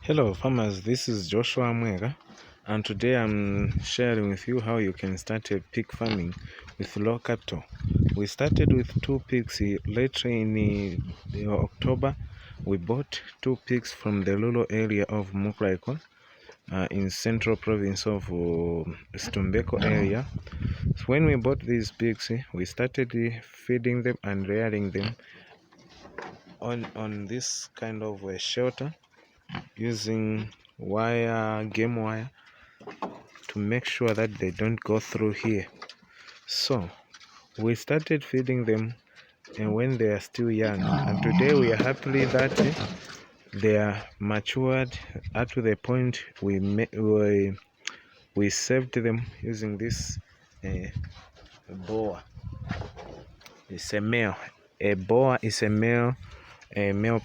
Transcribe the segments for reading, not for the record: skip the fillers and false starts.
Hello farmers, this is Joshua Mwega, and today I'm sharing with you how you can start a pig farming with low capital. We started with 2 pigs later in October. We bought 2 pigs from the rural area of Muklaiko in central province of Stumbeko area. So when we bought these pigs, we started feeding them and rearing them on this kind of a shelter using game wire to make sure that they don't go through here. So we started feeding them and when they are still young, and today we are happy that they are matured up to the point we saved them using this boa. It's a male. A boa is a male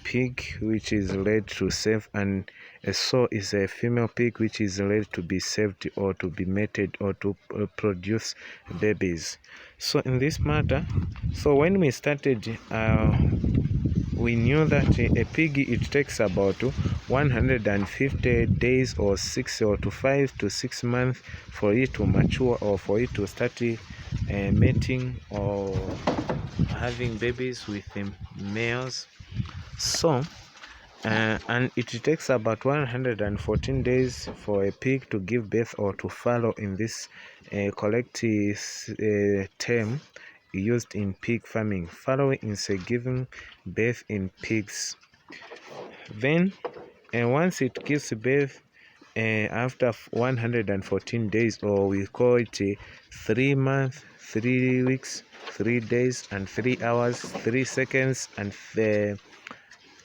pig which is ready to save, and a sow is a female pig which is ready to be saved or to be mated or to produce babies. So in this matter, so when we started, we knew that a pig, it takes about 150 days or 5 to 6 months for it to mature or for it to start mating or having babies with males. So and it takes about 114 days for a pig to give birth or to fallow in this collective term used in pig farming. Farrowing is giving birth in pigs. Then once it gives birth after 114 days, or we call it 3 months, 3 weeks, 3 days and 3 hours, 3 seconds, and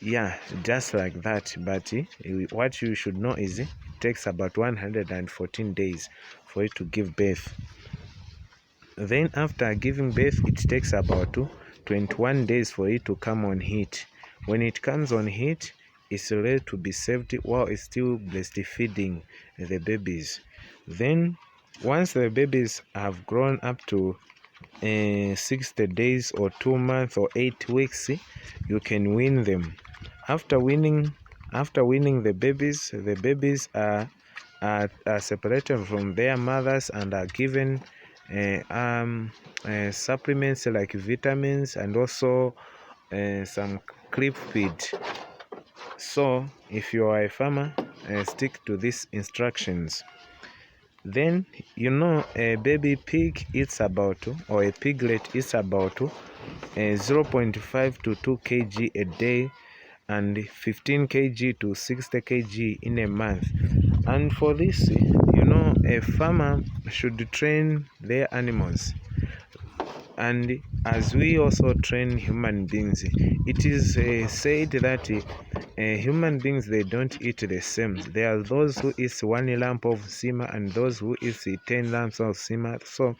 yeah, just like that. But what you should know is it takes about 114 days for it to give birth. Then after giving birth, it takes about 21 days for it to come on heat. When it comes on heat, it's ready to be saved while it's still breastfeeding the babies. Then once the babies have grown up to 60 days or 2 months or 8 weeks, you can wean them. After weaning the babies are separated from their mothers and are given supplements like vitamins and also some clip feed. So if you are a farmer, stick to these instructions. Then a baby pig eats about, or a piglet eats about 0.5 to 2 kg a day and 15 kg to 60 kg in a month. And for this, a farmer should train their animals. And as we also train human beings, it is said that human beings, they don't eat the same. There are those who eat 1 lump of sima and those who eat 10 lumps of sima. So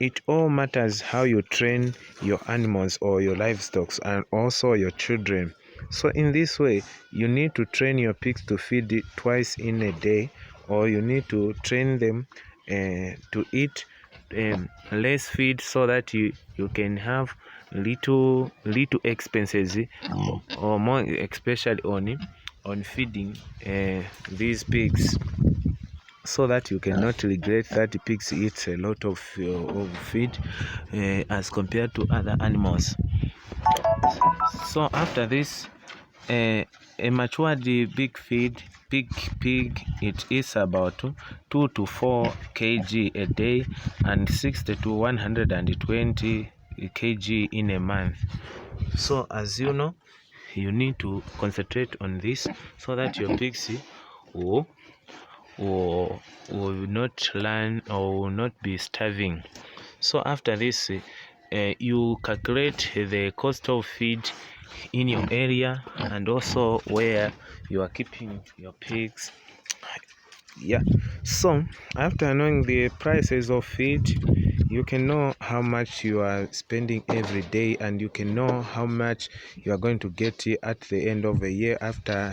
it all matters how you train your animals or your livestock and also your children. So in this way, you need to train your pigs to feed it twice in a day, or you need to train them to eat less feed so that you can have little expenses or more, especially on feeding these pigs, so that you cannot regret that the pigs eat a lot of feed as compared to other animals. So after this, a matured pig, it is about 2 to 4 kg a day and 60 to 120 kg in a month. So as you know, you need to concentrate on this so that your pigs will not learn or will not be starving. So after this, you calculate the cost of feed in your area and also where you are keeping your pigs. Yeah, so after knowing the prices of feed, you can know how much you are spending every day, and you can know how much you are going to get at the end of the year after